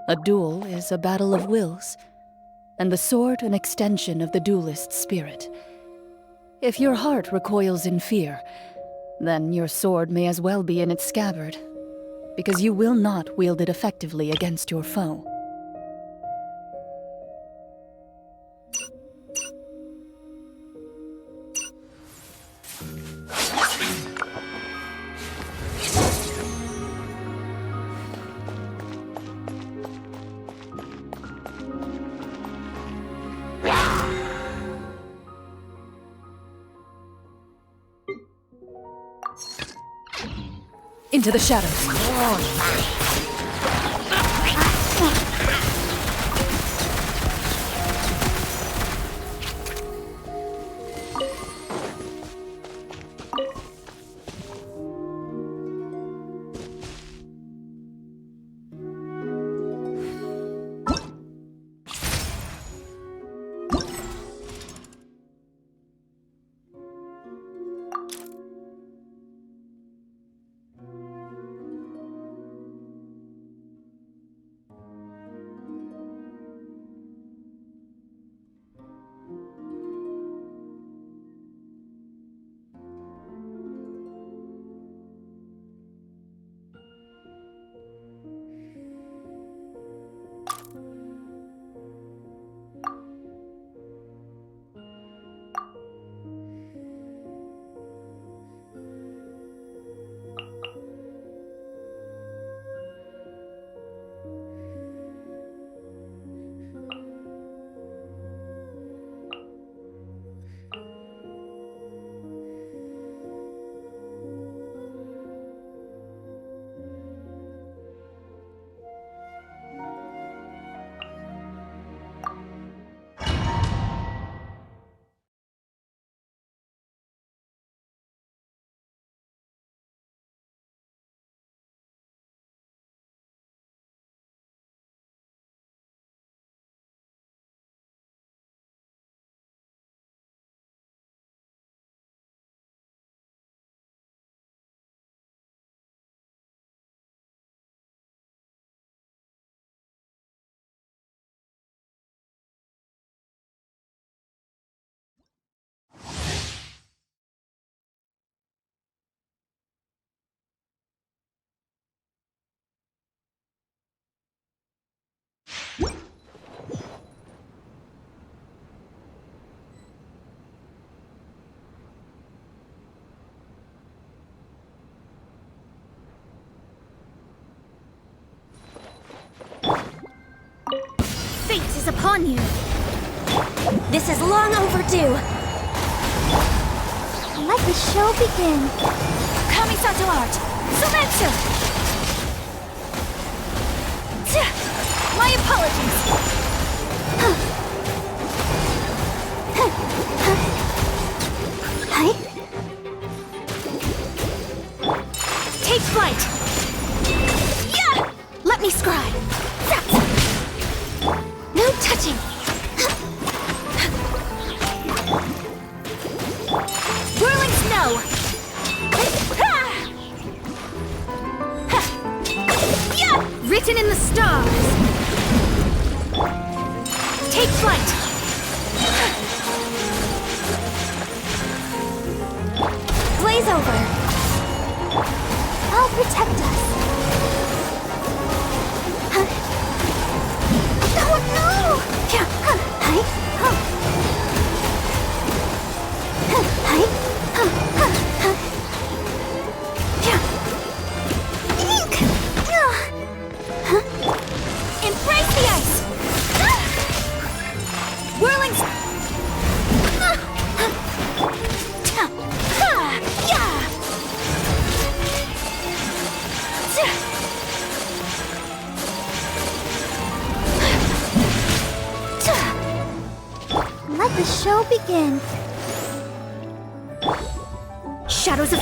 A duel is a battle of wills, and the sword an extension of the duelist's spirit. If your heart recoils in fear, then your sword may as well be in its scabbard, because you will not wield it effectively against your foe. Into the shadows. Fate is upon you! This is long overdue! Let the show begin! Kamisato art! Sumetsu! My apologies! Hi? Take flight! Yeah! Let me scribe! No touching! Whirling snow! Yeah! Written in the stars! Take flight! Blaze over! I'll protect us! Oh no! Hi! Ink! Embrace the ice! Whirling... Let the show begin. Shadows of...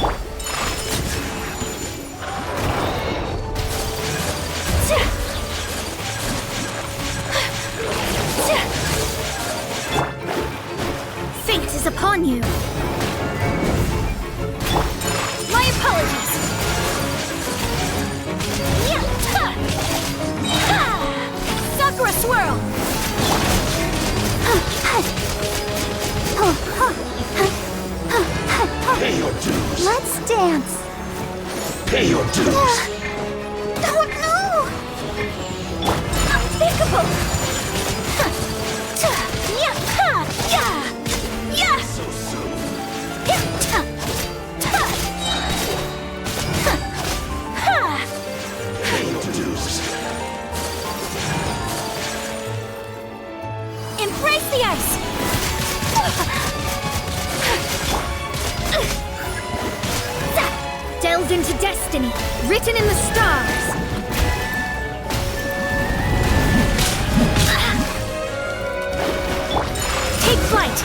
Fate is upon you. My apologies. Yeah. Ha. Ha. swirl! Pay your dues. Let's dance. Pay your dues. Oh no! Unthinkable! So soon. Pay your dues. Embrace the ice! Delved into destiny, written in the stars. Take flight!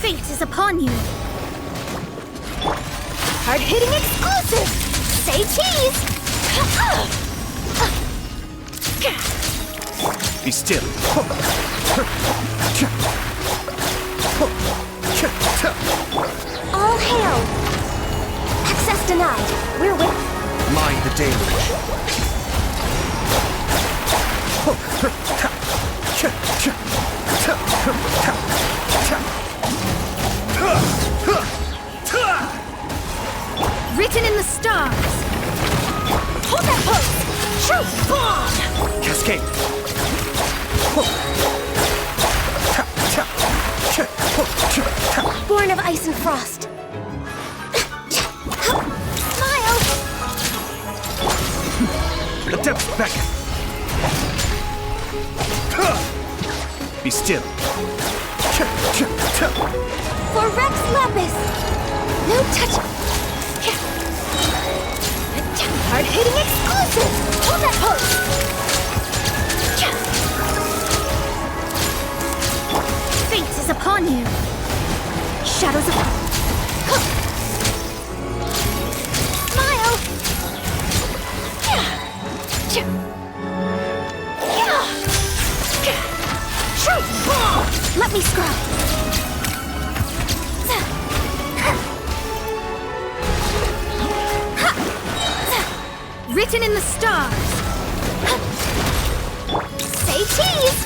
Fate is upon you. Hard-hitting exclusive! Say cheese! Be still. All hail! Access denied. We're with... Mind the Dailies. Written in the stars. Hold that pose! Truth bomb! Cascade. Born of ice and frost. Smile! The depths beckon. Be still. For Rex Lapis! No touch! Hard-hitting exclusive! Hold that pose! Fate is upon you! Shadows of... Smile! Truth bomb! Let me scrub! Written in the stars. Say cheese!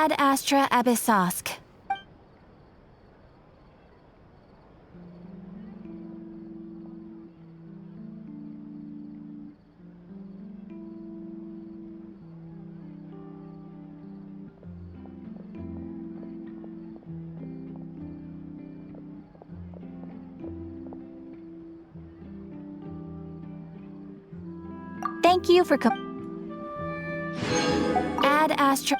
Ad Astra Abyssosk. Thank you for Ad Astra.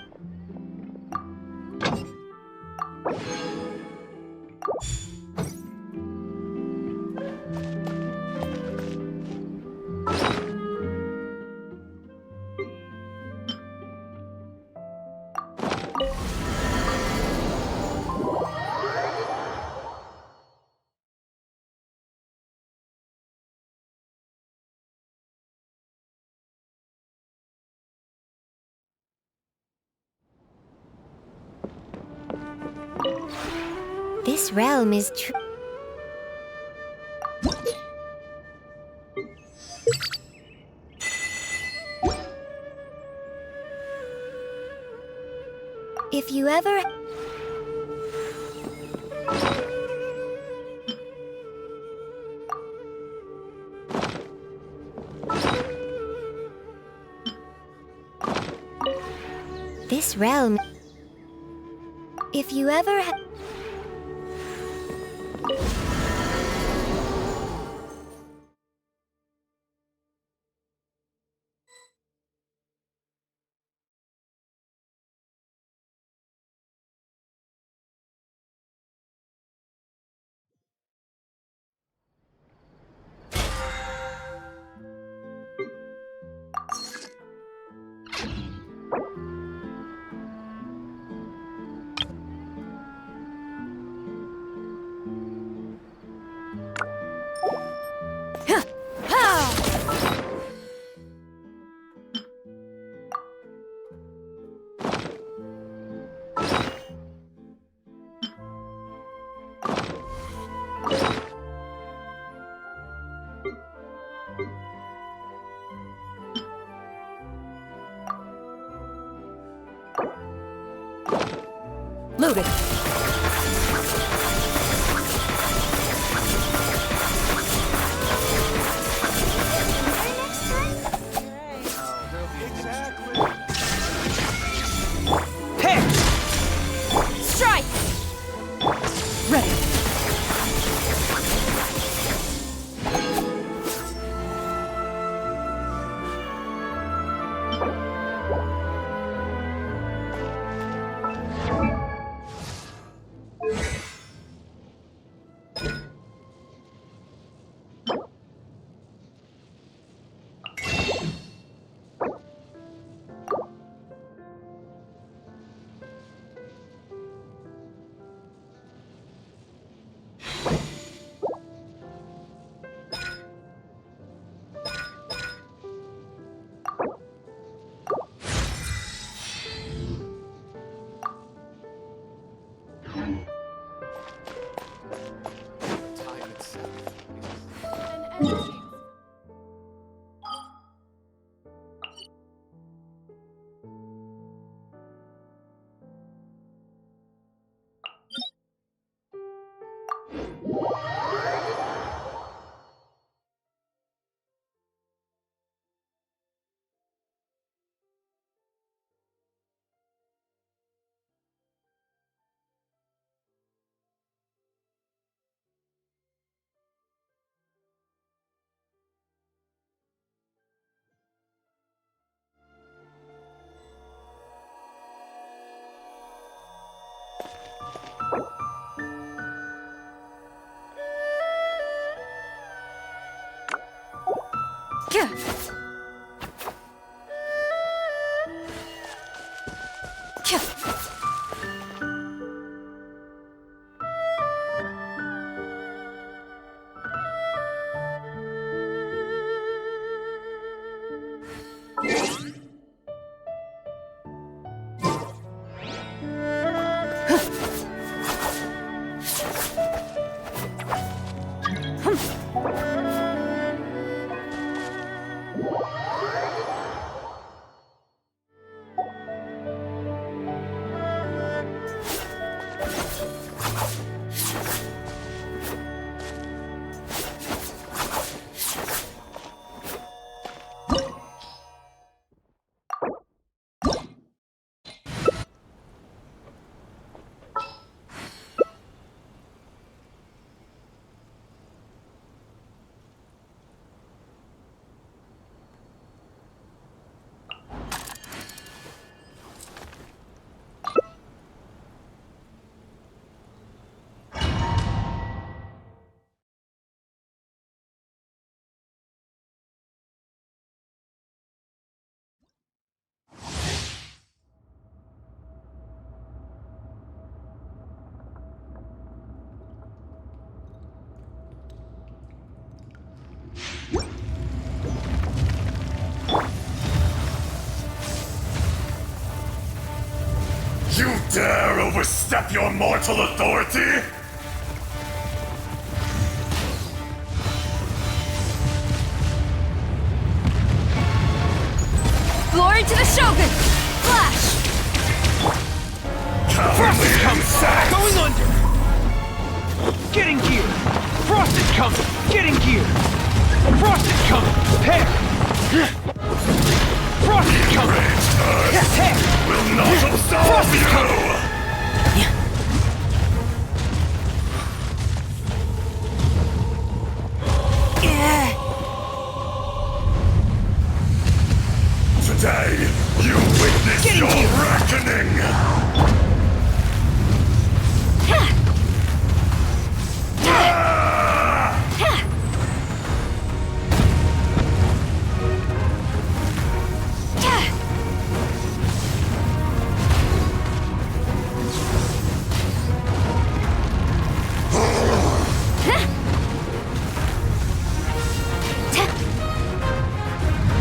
This realm is true. If you ever... This realm... If you ever... included. Hey! Strike! Ready. You dare overstep your mortal authority? Glory to the Shogun! Flash! Cowardly insect! Going under! Getting gear! Frost is coming! Getting gear! Frost is coming! Hair! Frost is coming! Enraged Earth Hair! will not Frost absolve is coming! you! Today, you witness Getting your you. reckoning!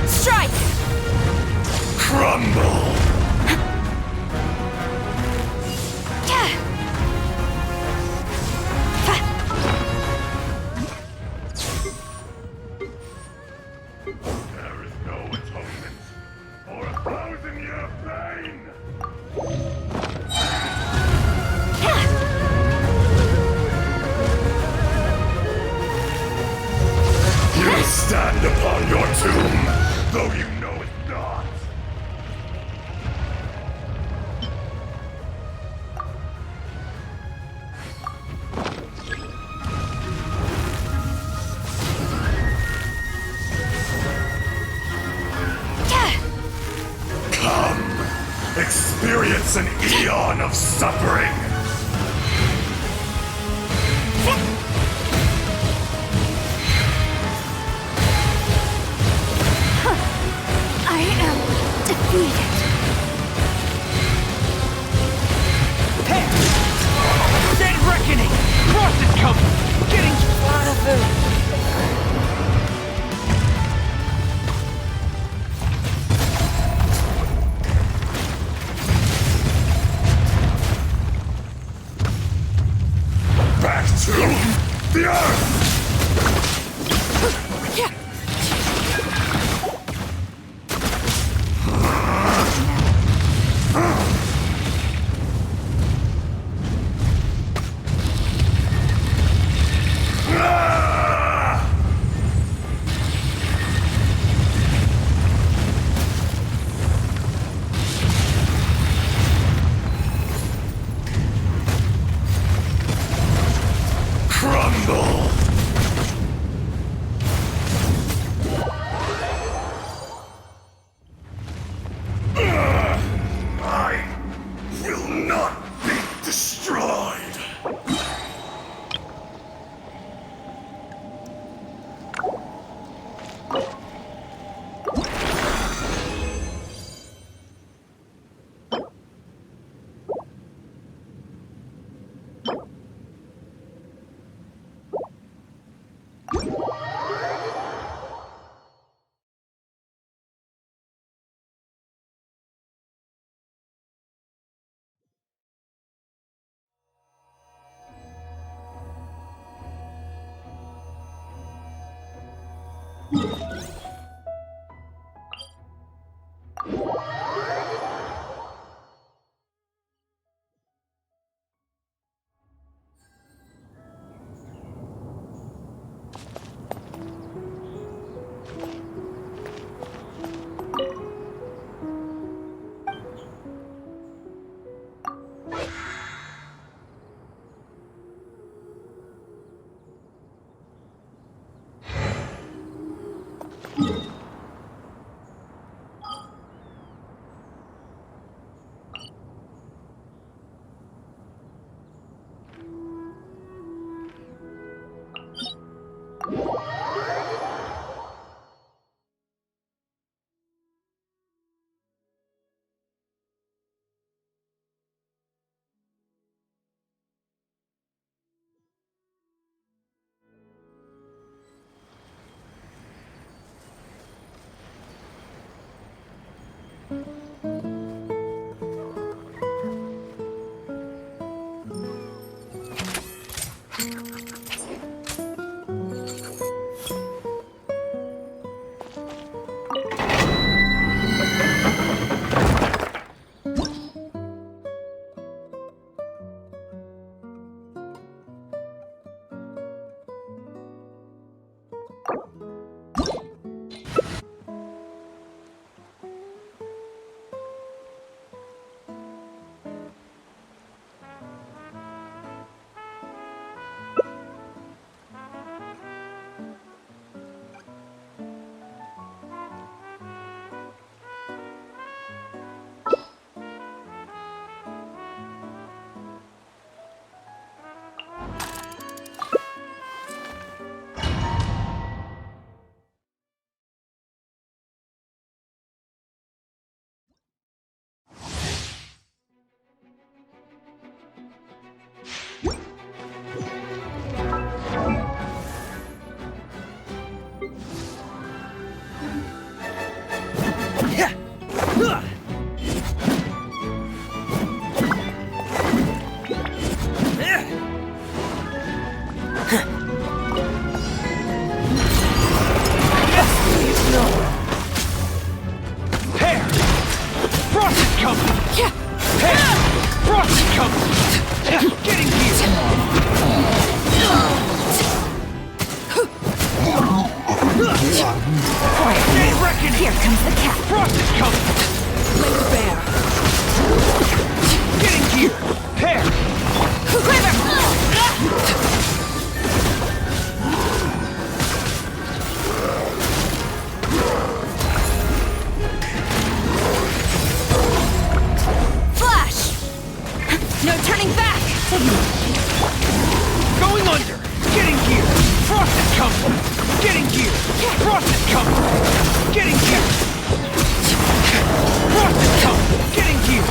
Strike! Crumble! hand upon your tomb, though you know it not. Come, experience an eon of suffering. I am defeated. Hey! Dead reckoning! Frost is coming! Getting... Back to the earth! Crumble! I will not be destroyed! Dead reckoning! Here comes the cat. Frost is coming! Lay it bare. Getting gear! Hair! Quiver! Flash! No turning back! Going under! Getting gear! Frost is coming! Getting gear! Frost is coming! Getting gear! Frost is coming! Getting gear!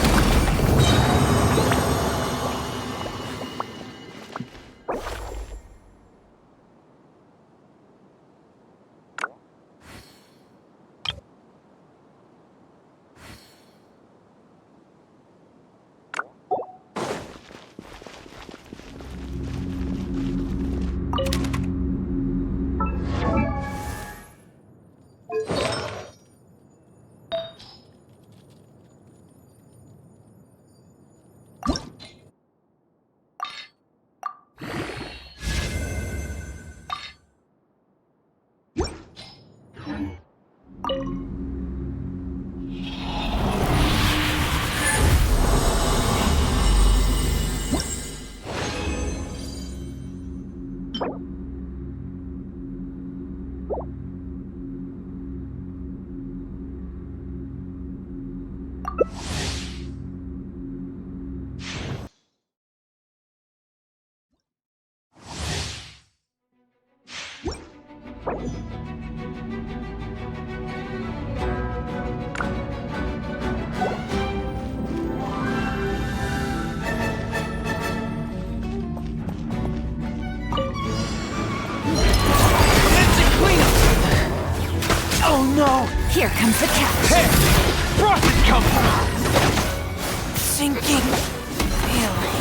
Here comes the cat. Hair! Frost is coming! Sinking feeling.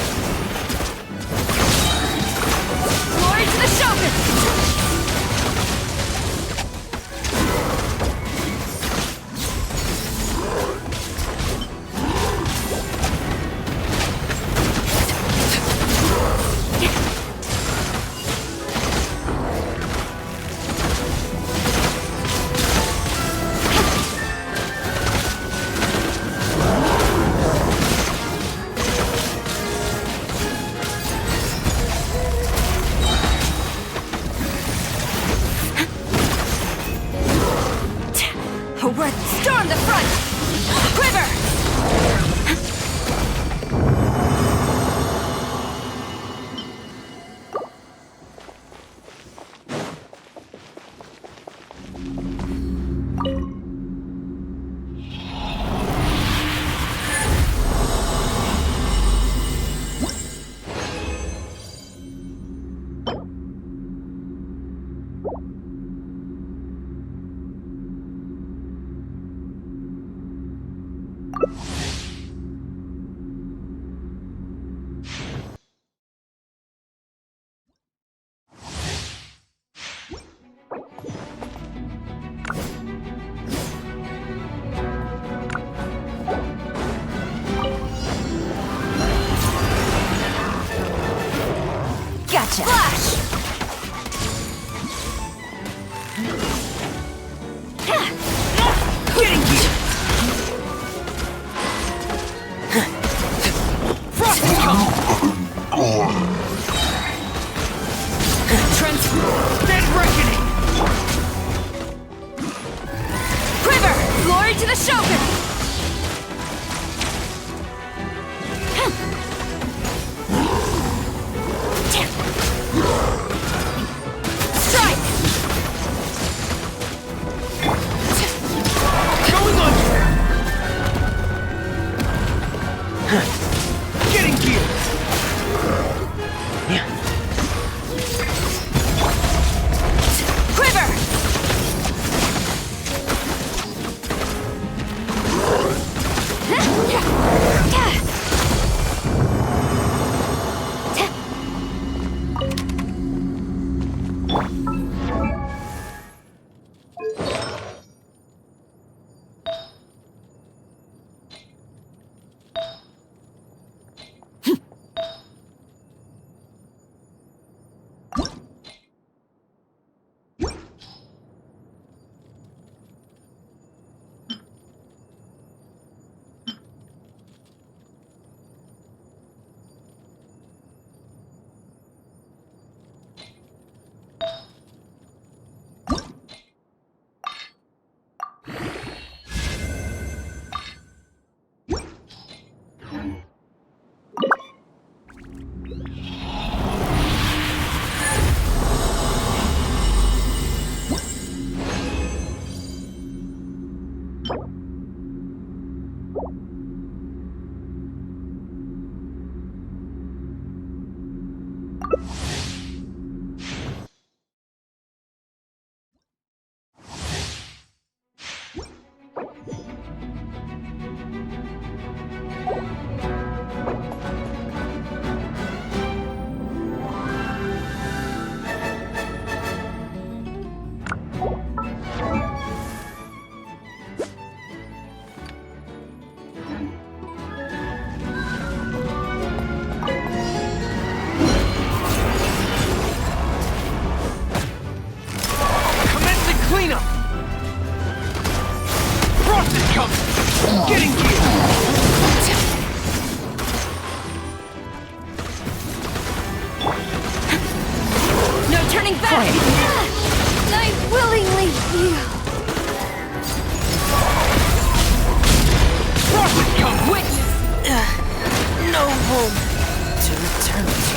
Glory to the showman! Storm the front! Quiver! Gotcha! Flash! Getting gear! cleanup! Frost is coming! Getting gear! No turning back! I willingly yield. Frost is coming! Witness! No home to return to.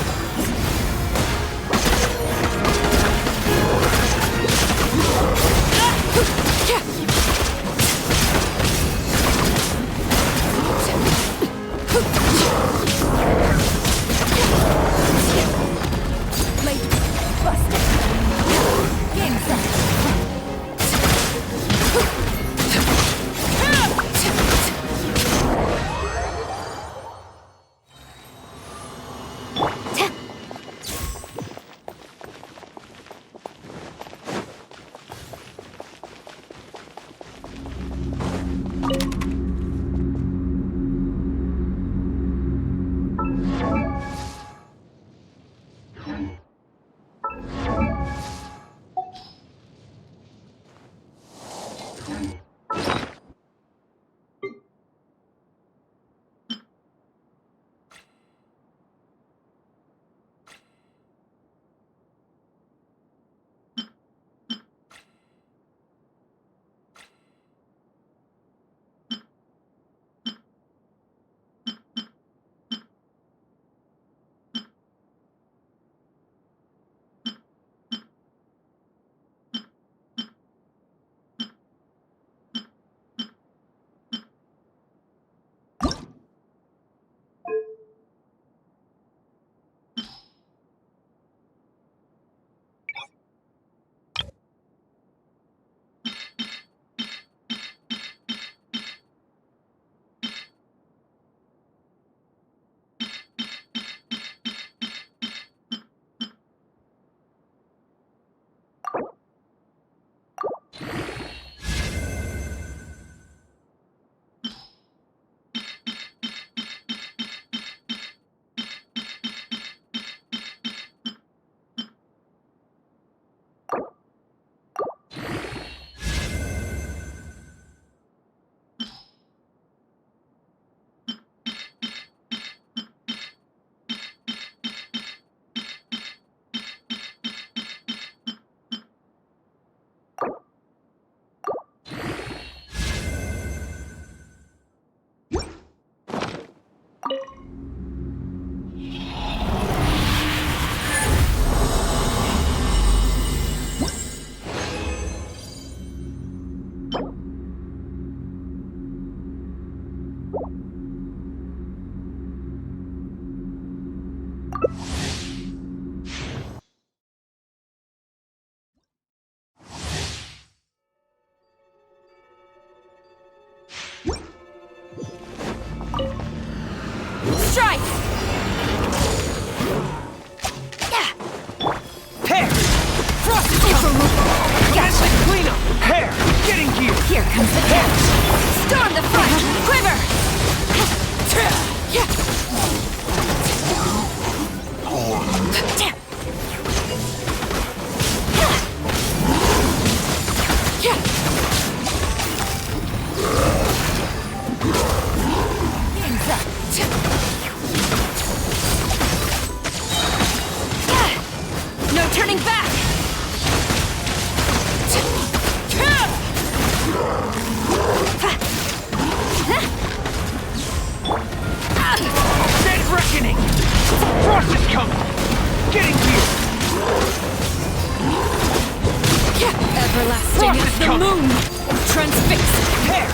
Strike! Hair! Frost is coming! That's the cleanup! Hair! Getting gear! Here comes the catch! Storm the front! Quiver! No turning back! Dead reckoning! Frost is coming! Getting gear! Everlasting Frost as is the coming. moon! Transfixed! Hair!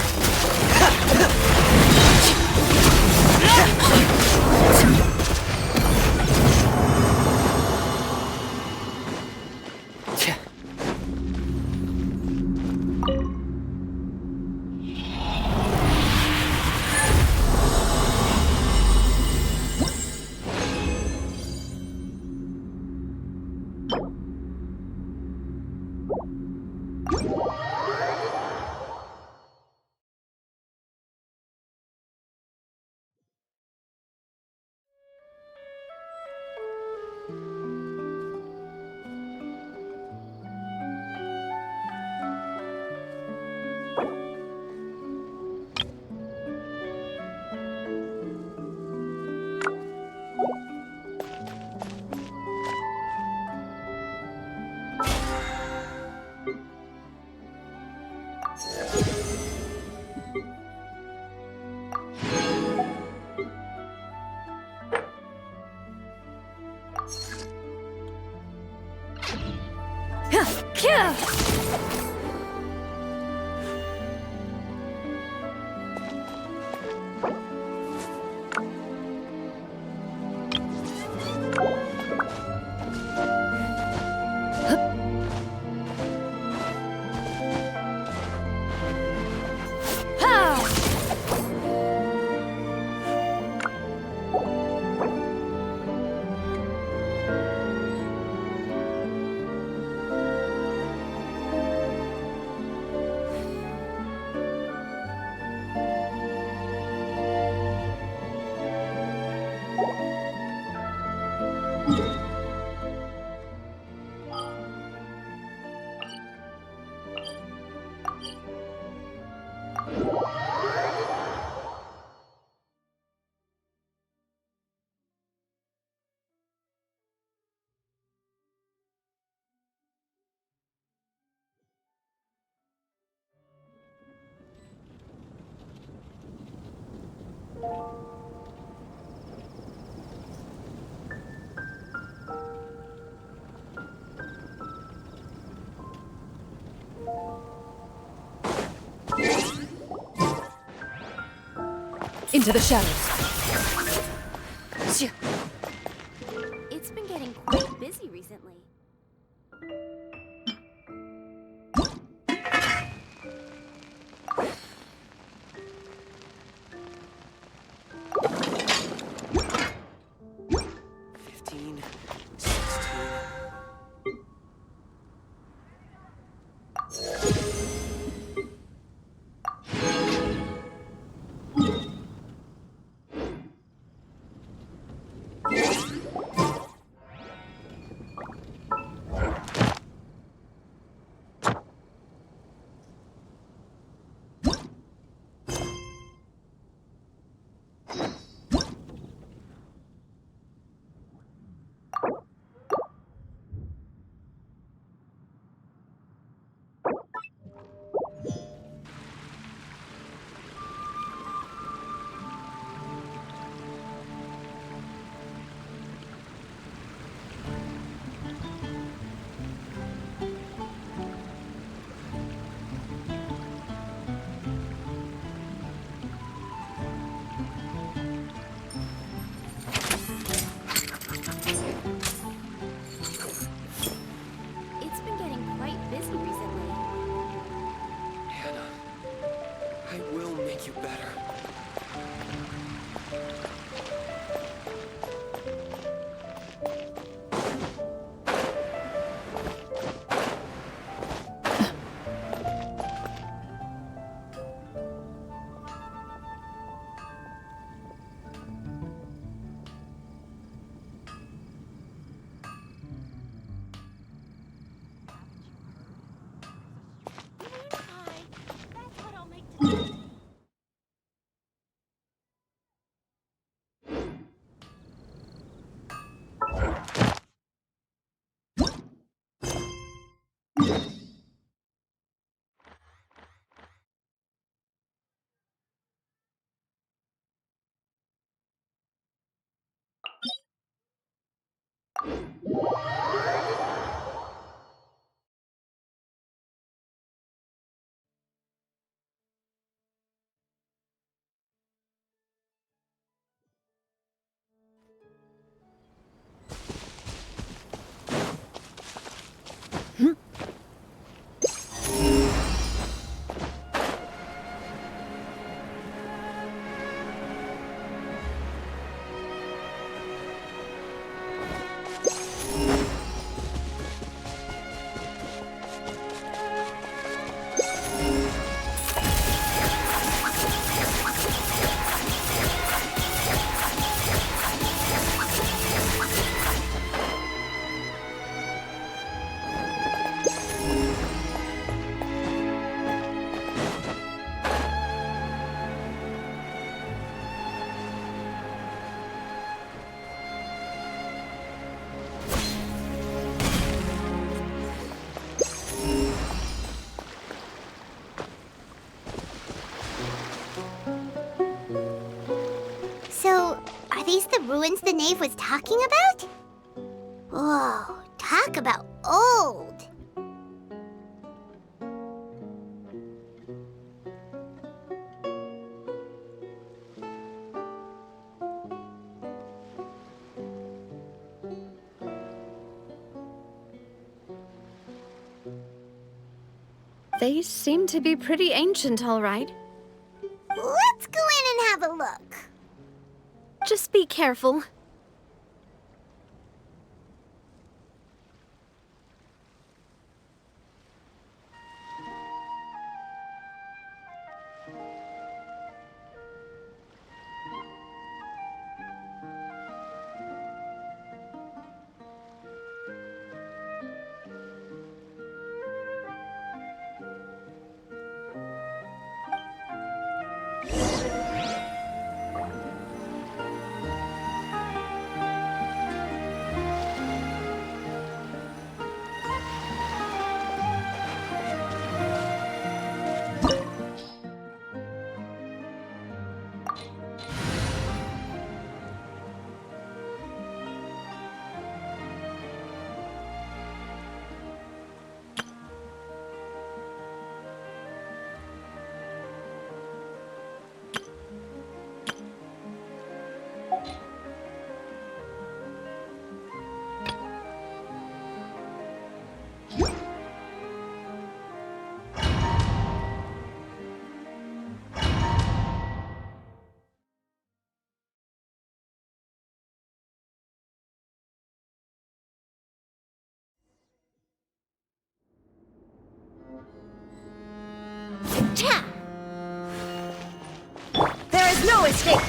Into the shadows. It's been getting quite busy recently. So, are these the ruins the knave was talking about? Whoa, talk about old. They seem to be pretty ancient, all right. Let's go in and have a look. Just be careful. There is no escape!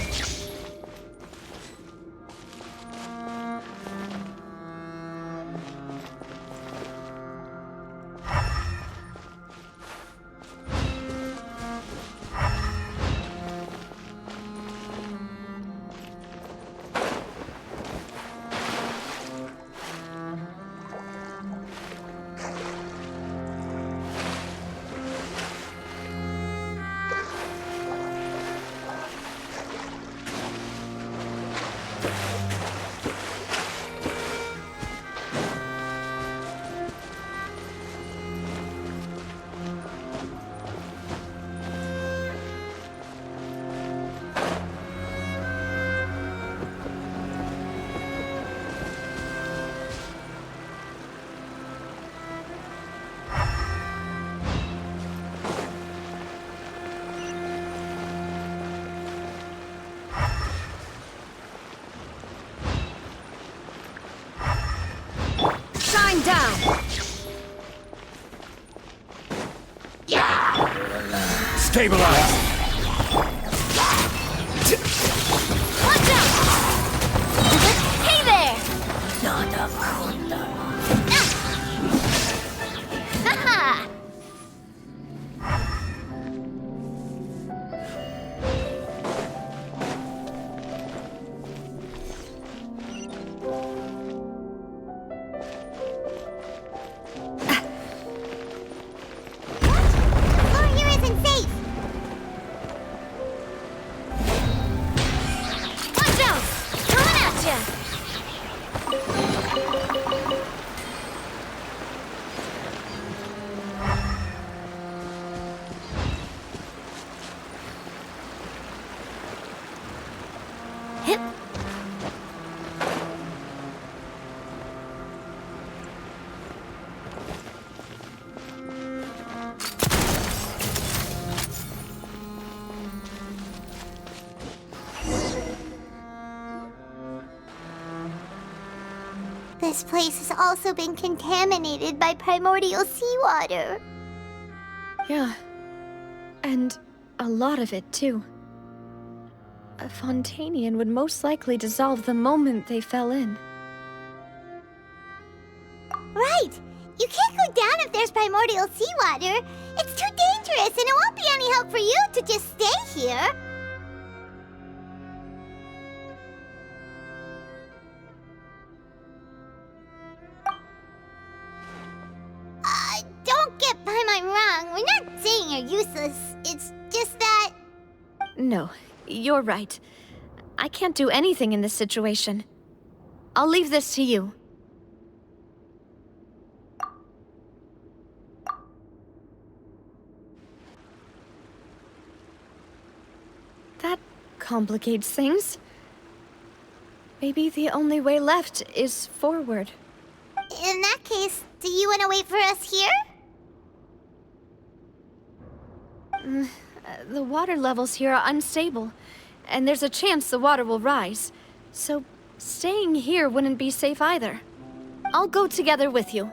Down! Stabilize! Watch out! Hey there! Haha! This place has also been contaminated by primordial seawater. Yeah. And a lot of it, too. A Fontanian would most likely dissolve the moment they fell in. Right! You can't go down if there's primordial seawater. It's too dangerous, and it won't be any help for you to just stay here. Don't get Paimon wrong. We're not saying you're useless. It's just that... No, you're right. I can't do anything in this situation. I'll leave this to you. That complicates things. Maybe the only way left is forward. In that case, do you want to wait for us here? The water levels here are unstable, and there's a chance the water will rise. So, staying here wouldn't be safe either. I'll go together with you.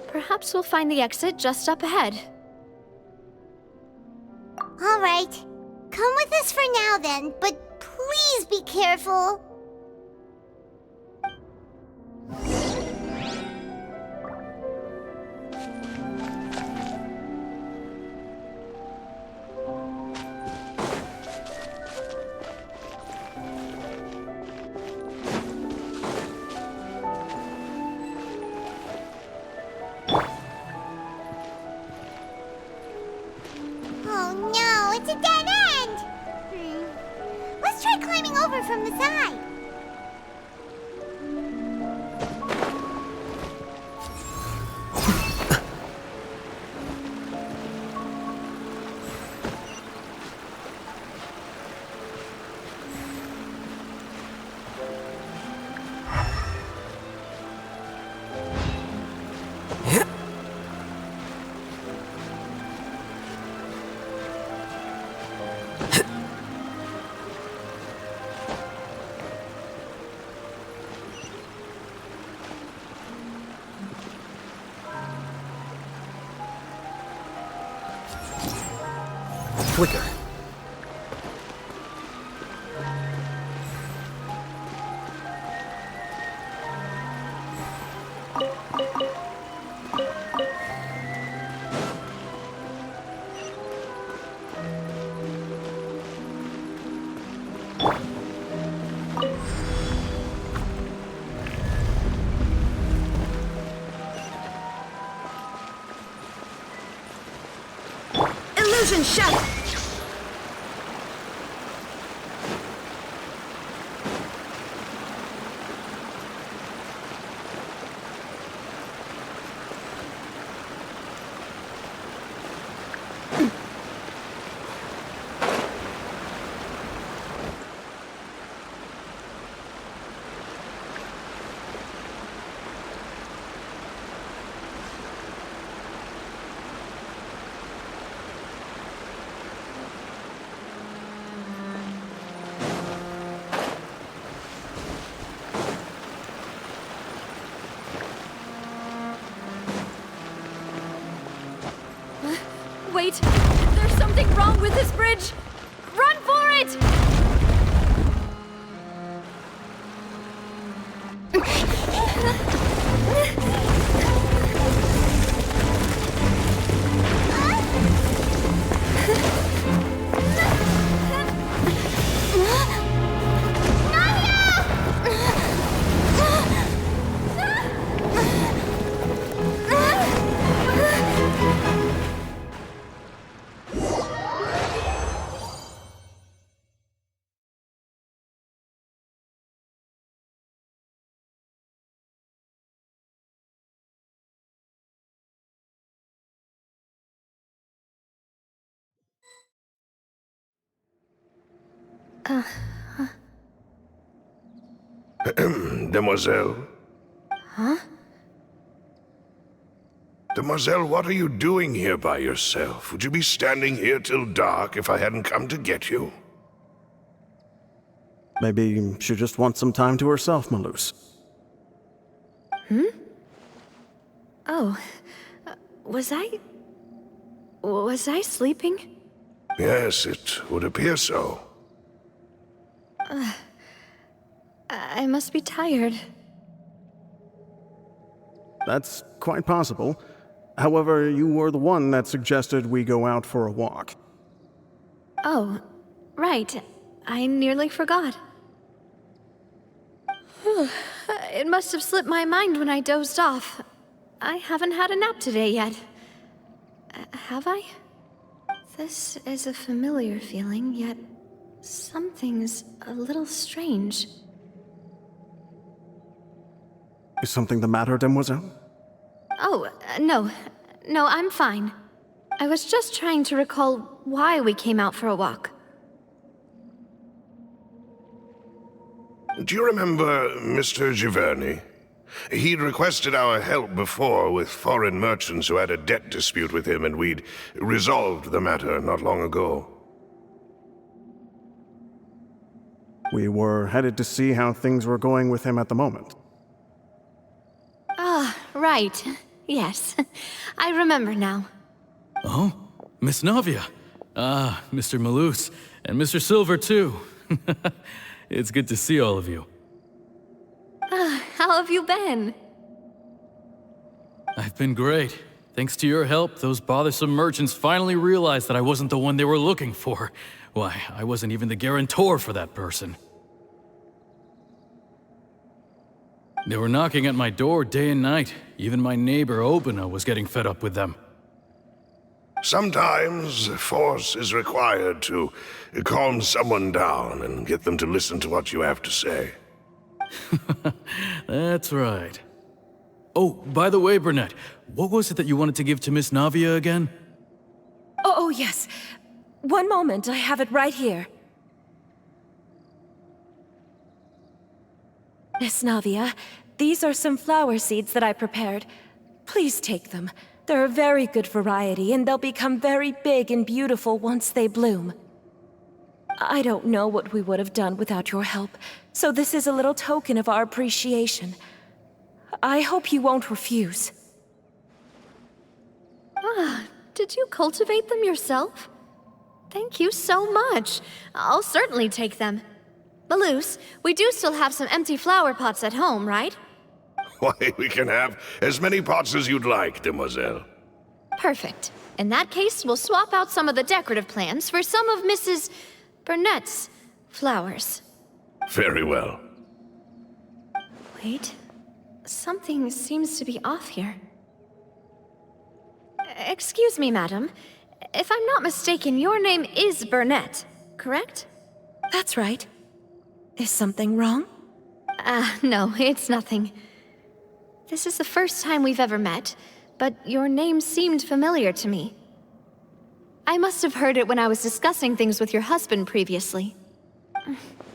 Perhaps we'll find the exit just up ahead. All right. Come with us for now then, but please be careful. Oh no, it's a dead end! Let's try climbing over from the side. Flicker. Illusion shout! Wait! There's something wrong with this bridge! Run for it! Demoiselle? Huh? Demoiselle, what are you doing here by yourself? Would you be standing here till dark if I hadn't come to get you? Maybe she just wants some time to herself, Malus. Oh. Was I sleeping? Yes, it would appear so. I must be tired. That's quite possible. However, you were the one that suggested we go out for a walk. Oh, right. I nearly forgot. It must have slipped my mind when I dozed off. I haven't had a nap today yet. Have I? This is a familiar feeling, yet something's a little strange. Is something the matter, Demoiselle? Oh, no. No, I'm fine. I was just trying to recall why we came out for a walk. Do you remember Mr. Giverny? He'd requested our help before with foreign merchants who had a debt dispute with him, and we'd resolved the matter not long ago. We were headed to see how things were going with him at the moment. Ah, right. Yes. I remember now. Oh, Miss Navia. Ah, Mr. Malus, and Mr. Silver, too. It's good to see all of you. How have you been? I've been great. Thanks to your help, those bothersome merchants finally realized that I wasn't the one they were looking for. Why, I wasn't even the guarantor for that person. They were knocking at my door day and night. Even my neighbor, Obina, was getting fed up with them. Sometimes force is required to calm someone down and get them to listen to what you have to say. That's right. Oh, by the way, Burnett, what was it that you wanted to give to Miss Navia again? Oh, yes. One moment, I have it right here. Miss Navia, these are some flower seeds that I prepared. Please take them. They're a very good variety, and they'll become very big and beautiful once they bloom. I don't know what we would have done without your help, so this is a little token of our appreciation. I hope you won't refuse. Ah, did you cultivate them yourself? Thank you so much. I'll certainly take them. Malus, we do still have some empty flower pots at home, right? Why, we can have as many pots as you'd like, demoiselle. Perfect. In that case, we'll swap out some of the decorative plants for some of Mrs. Burnett's flowers. Very well. Wait. Something seems to be off here. Excuse me, madam. If I'm not mistaken, your name is Burnett, correct? That's right. Is something wrong? No, it's nothing. This is the first time we've ever met, but your name seemed familiar to me. I must have heard it when I was discussing things with your husband previously.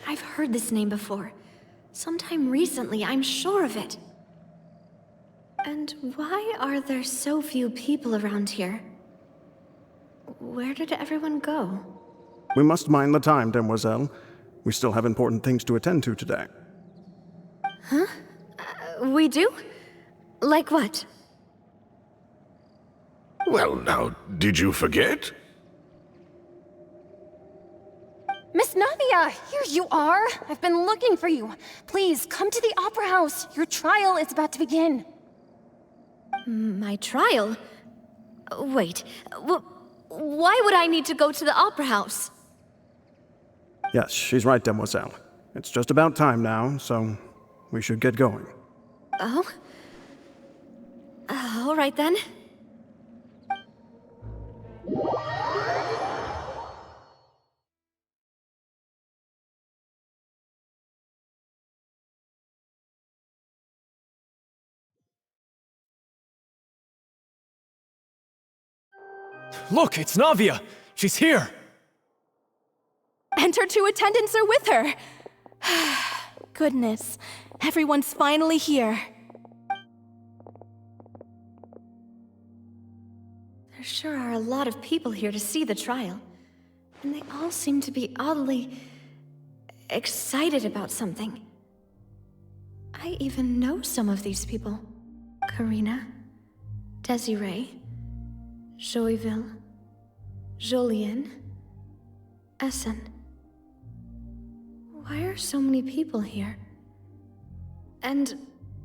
I've heard this name before. Sometime recently, I'm sure of it. And why are there so few people around here? Where did everyone go? We must mind the time, demoiselle. We still have important things to attend to today. Huh? We do? Like what? Well, now, did you forget? Miss Navia, here you are. I've been looking for you. Please, come to the Opera House. Your trial is about to begin. My trial? Wait, why would I need to go to the Opera House? Yes, she's right, demoiselle. It's just about time now, so we should get going. Oh? All right then. Look, it's Navia! She's here! And her two attendants are with her. Goodness, everyone's finally here. There sure are a lot of people here to see the trial. And they all seem to be oddly excited about something. I even know some of these people. Karina, Desiree, Joyville, Jolien, Essen. Why are so many people here? And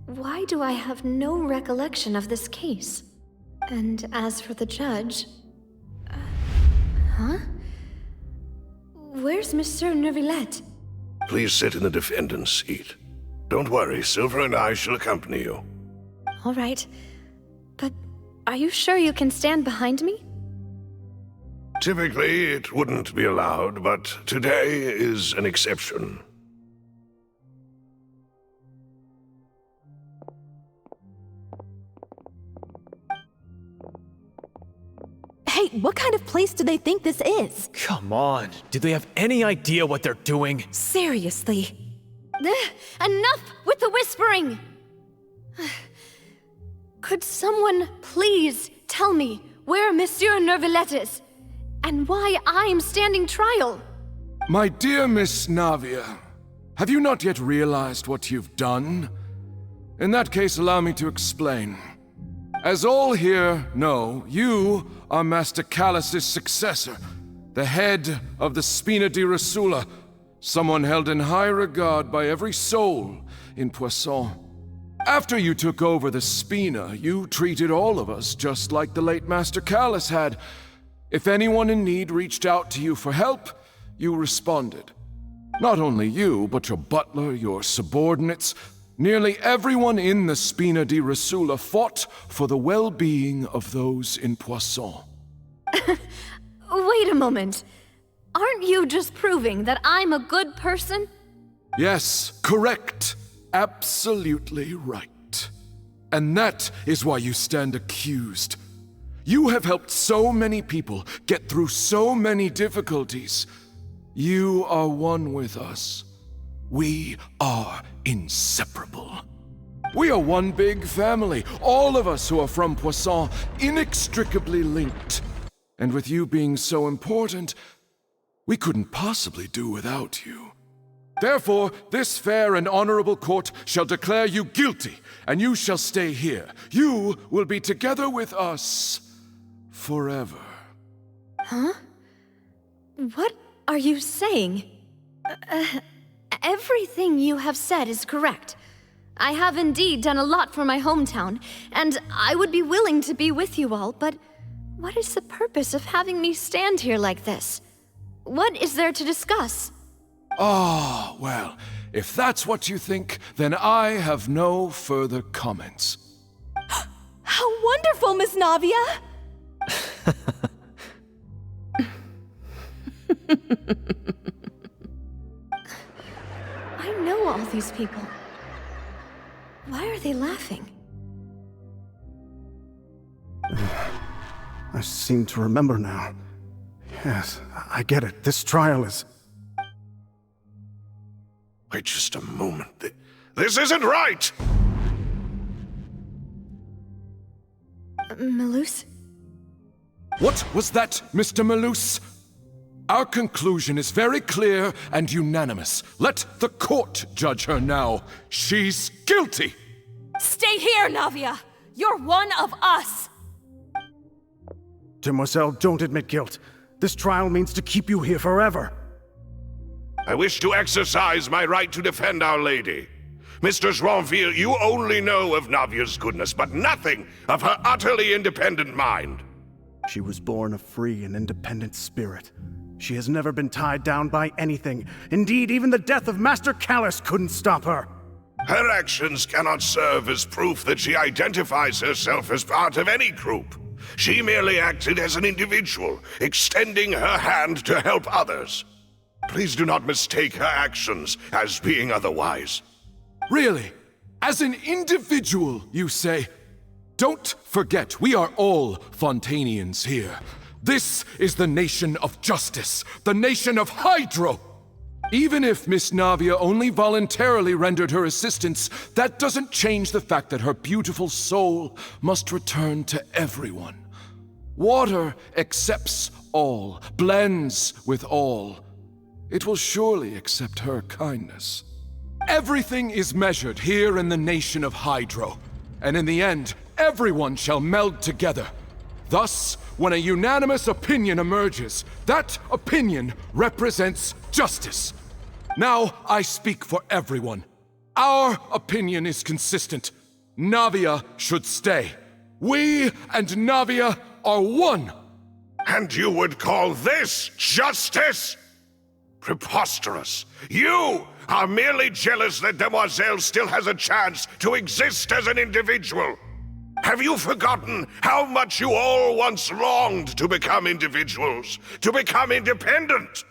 why do I have no recollection of this case? And as for the judge... huh? Where's Monsieur Neuvillette? Please sit in the defendant's seat. Don't worry, Silver and I shall accompany you. All right. But are you sure you can stand behind me? Typically, it wouldn't be allowed, but today is an exception. Hey, what kind of place do they think this is? Come on, do they have any idea what they're doing? Seriously. Enough with the whispering! Could someone please tell me where Monsieur Neuvillette is? And why I'm standing trial? My dear Miss Navia, have you not yet realized what you've done? In that case, allow me to explain. As all here know, you are Master Callus's successor, the head of the Spina di Rosula, someone held in high regard by every soul in Poisson. After you took over the Spina, you treated all of us just like the late Master Callus had. If anyone in need reached out to you for help, you responded. Not only you, but your butler, your subordinates, nearly everyone in the Spina di Rosula fought for the well-being of those in Poisson. Wait a moment. Aren't you just proving that I'm a good person? Yes, correct. Absolutely right. And that is why you stand accused. You have helped so many people get through so many difficulties. You are one with us. We are inseparable. We are one big family, all of us who are from Poisson, inextricably linked. And with you being so important, we couldn't possibly do without you. Therefore, this fair and honorable court shall declare you guilty, and you shall stay here. You will be together with us forever. Huh? What are you saying? Everything you have said is correct. I have indeed done a lot for my hometown, and I would be willing to be with you all, but what is the purpose of having me stand here like this? What is there to discuss? Ah, well, if that's what you think, then I have no further comments. How wonderful, Miss Navia! I know all these people. Why are they laughing? I seem to remember now. Yes, I get it. This trial is... Wait just a moment. This isn't right! Malus? What was that, Mr. Malus? Our conclusion is very clear and unanimous. Let the court judge her now. She's guilty! Stay here, Navia! You're one of us! Demoiselle, don't admit guilt. This trial means to keep you here forever. I wish to exercise my right to defend Our Lady. Mr. Joinville, you only know of Navia's goodness, but nothing of her utterly independent mind. She was born a free and independent spirit. She has never been tied down by anything. Indeed, even the death of Master Callus couldn't stop her. Her actions cannot serve as proof that she identifies herself as part of any group. She merely acted as an individual, extending her hand to help others. Please do not mistake her actions as being otherwise. Really? As an individual, you say? Don't forget, we are all Fontanians here. This is the nation of justice, the nation of Hydro. Even if Miss Navia only voluntarily rendered her assistance, that doesn't change the fact that her beautiful soul must return to everyone. Water accepts all, blends with all. It will surely accept her kindness. Everything is measured here in the nation of Hydro, and in the end, everyone shall meld together. Thus, when a unanimous opinion emerges, that opinion represents justice. Now I speak for everyone. Our opinion is consistent. Navia should stay. We and Navia are one. And you would call this justice? Preposterous. You are merely jealous that Demoiselle still has a chance to exist as an individual. Have you forgotten how much you all once longed to become individuals, to become independent?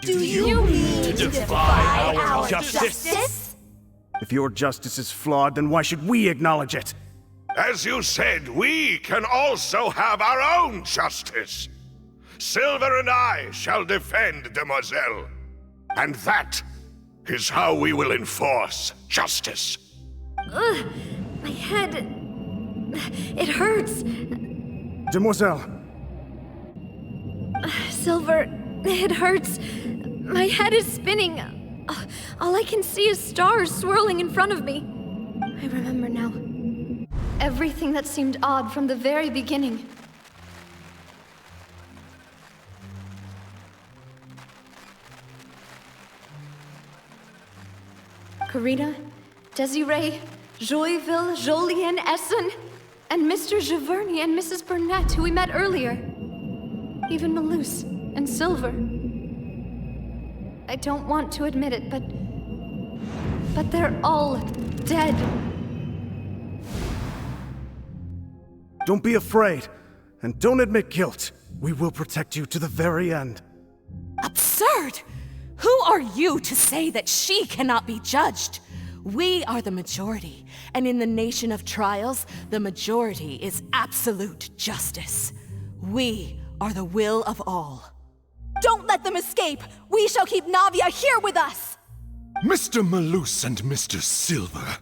Do you mean to defy our justice? If your justice is flawed, then why should we acknowledge it? As you said, we can also have our own justice. Silver and I shall defend Demoiselle. And that is how we will enforce justice. My head... it hurts. Demoiselle, Silver, it hurts. My head is spinning. All I can see is stars swirling in front of me. I remember now. Everything that seemed odd from the very beginning. Karina, Desiree, Joyville, Jolien, Essen, and Mr. Giverny and Mrs. Burnett, who we met earlier. Even Malus and Silver. I don't want to admit it, but they're all dead. don't be afraid, and don't admit guilt. We will protect you to the very end. Absurd! Who are you to say that she cannot be judged? We are the majority, and in the nation of trials, the majority is absolute justice. We are the will of all. Don't let them escape! We shall keep Navia here with us! Mr. Malus and Mr. Silver,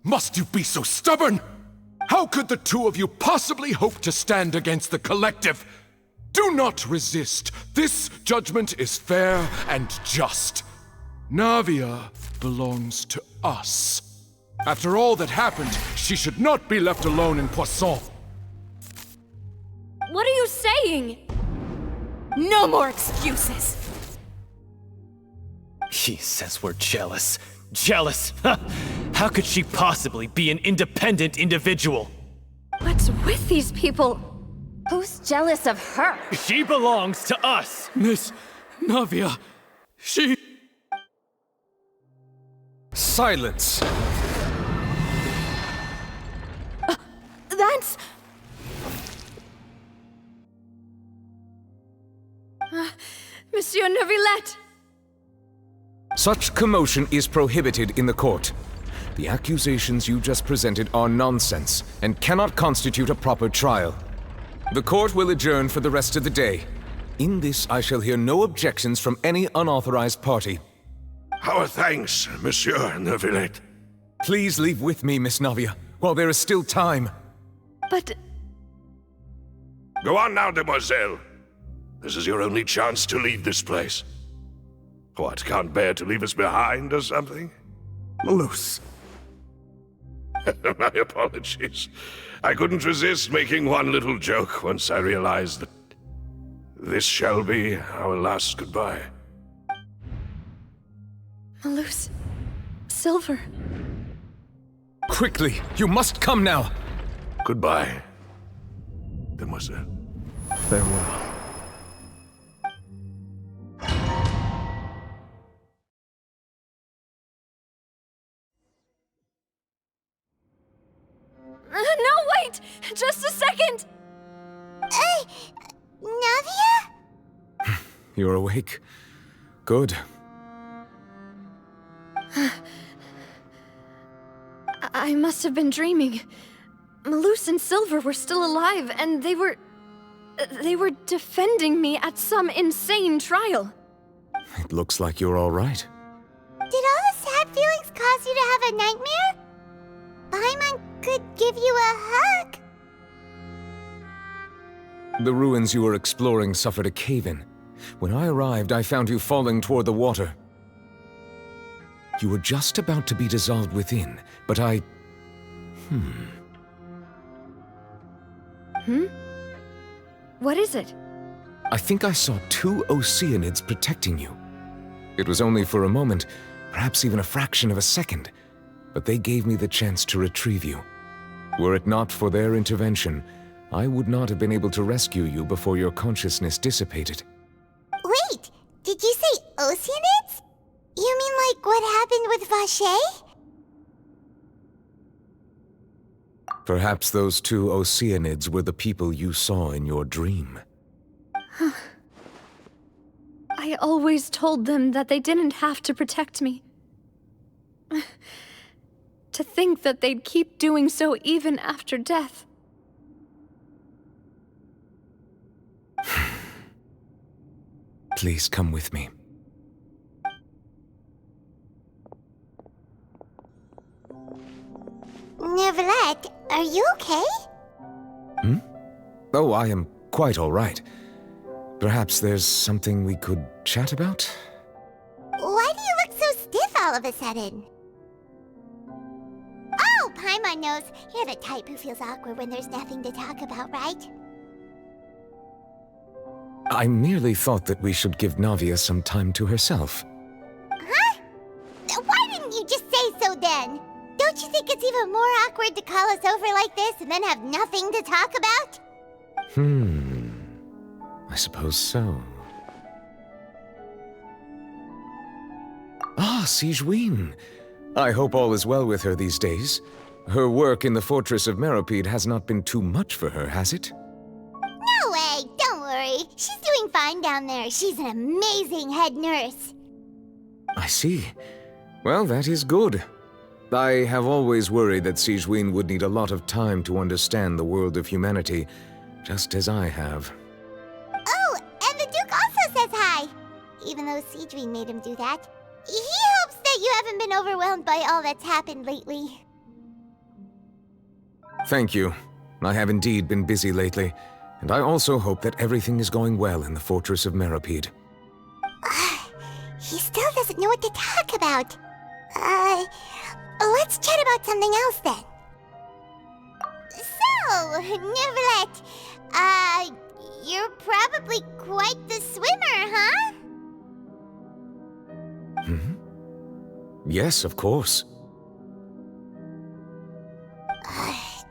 must you be so stubborn? How could the two of you possibly hope to stand against the collective? Do not resist. This judgment is fair and just. Navia belongs to us. After all that happened, she should not be left alone in Poisson. What are you saying? No more excuses! He says we're jealous. Jealous? How could she possibly be an independent individual? What's with these people? Who's jealous of her? She belongs to us! Miss Navia, she... Silence! That's... Monsieur Neuvillette! Such commotion is prohibited in the court. The accusations you just presented are nonsense and cannot constitute a proper trial. The court will adjourn for the rest of the day. In this, I shall hear no objections from any unauthorized party. Our thanks, Monsieur Neuvillette. Please leave with me, Miss Navia, while there is still time. But... Go on now, demoiselle. This is your only chance to leave this place. What, can't bear to leave us behind or something? Malus. My apologies. I couldn't resist making one little joke once I realized that this shall be our last goodbye. Malus... Silver... Quickly, you must come now! Goodbye, demoiselle. Farewell. No, wait! Just a second! Navia? You're awake. Good. I must have been dreaming. Malus and Silver were still alive, and they were defending me at some insane trial. It looks like you're all right. Did all the sad feelings cause you to have a nightmare? Paimon could give you a hug. The ruins you were exploring suffered a cave-in. When I arrived, I found you falling toward the water. You were just about to be dissolved within, but I... What is it? I think I saw 2 Oceanids protecting you. It was only for a moment, perhaps even a fraction of a second, but they gave me the chance to retrieve you. Were it not for their intervention, I would not have been able to rescue you before your consciousness dissipated. Wait, did you say Oceanids? You mean like what happened with Vacher? Perhaps those 2 Oceanids were the people you saw in your dream. I always told them that they didn't have to protect me. To think that they'd keep doing so even after death. Please come with me. Nevertheless, Oh, I am quite all right. Perhaps there's something we could chat about? Why do you look so stiff all of a sudden? Oh, Paimon knows. You're the type who feels awkward when there's nothing to talk about, right? I merely thought that we should give Navia some time to herself. Huh? Why didn't you just say so then? Don't you think it's even more awkward to call us over like this and then have nothing to talk about? I suppose so. Ah, Sigewinne. I hope all is well with her these days. Her work in the Fortress of Meropide has not been too much for her, has it? No way! Don't worry. She's doing fine down there. She's an amazing head nurse. I see. Well, that is good. I have always worried that Sigewinne would need a lot of time to understand the world of humanity, just as I have. Oh, and the Duke also says hi! Even though Sigewinne made him do that. He hopes that you haven't been overwhelmed by all that's happened lately. Thank you. I have indeed been busy lately, and I also hope that everything is going well in the Fortress of Meropide. He still doesn't know what to talk about. Let's chat about something else then. So, Neuvillette, you're probably quite the swimmer, huh? Yes, of course.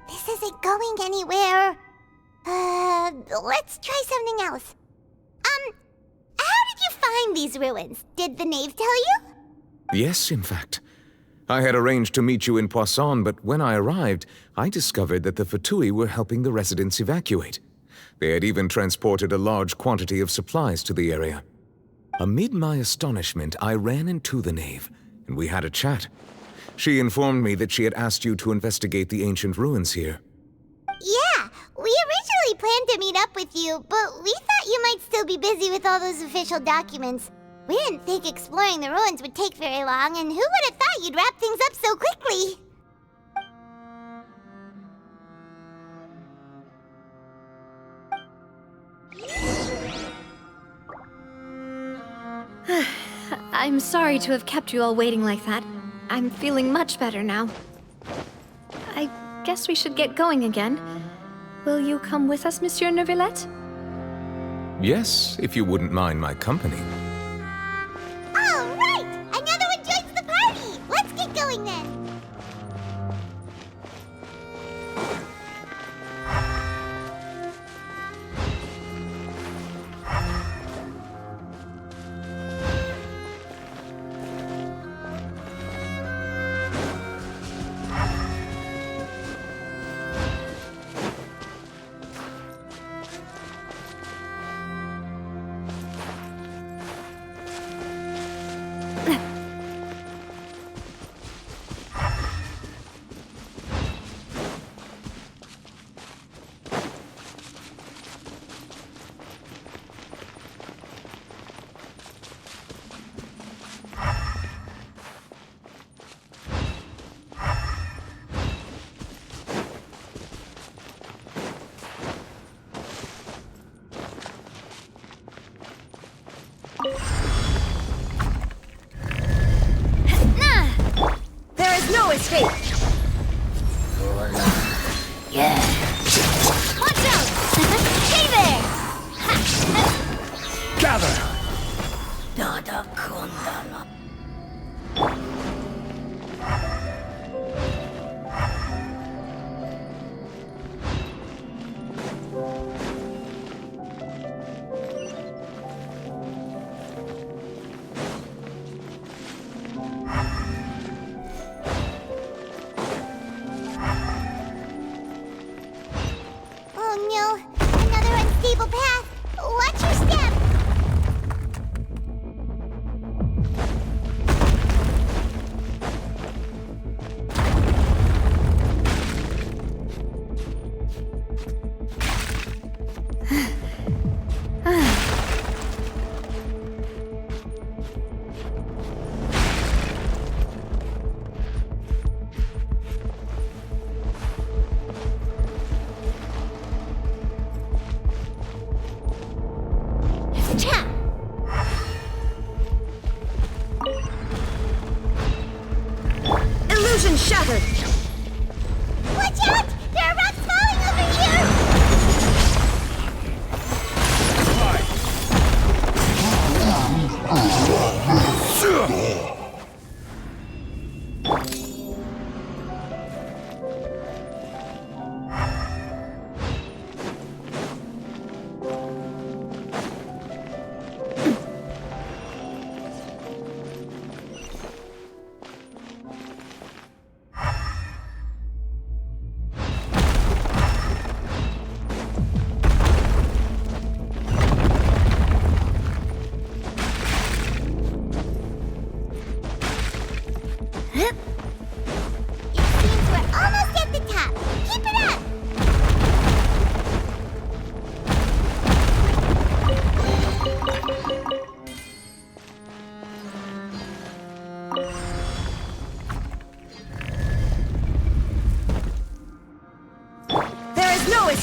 This isn't going anywhere. Let's try something else. How did you find these ruins? Did the knave tell you? Yes, in fact. I had arranged to meet you in Poisson, but when I arrived, I discovered that the Fatui were helping the residents evacuate. They had even transported a large quantity of supplies to the area. Amid my astonishment, I ran into the knave, and we had a chat. She informed me that she had asked you to investigate the ancient ruins here. Yeah, we originally planned to meet up with you, but we thought you might still be busy with all those official documents. We didn't think exploring the ruins would take very long, and who would have thought you'd wrap things up so quickly? I'm sorry to have kept you all waiting like that. I'm feeling much better now. I guess we should get going again. Will you come with us, Monsieur Neuvillette? Yes, if you wouldn't mind my company. All right! Another one joins the party! Let's get going then!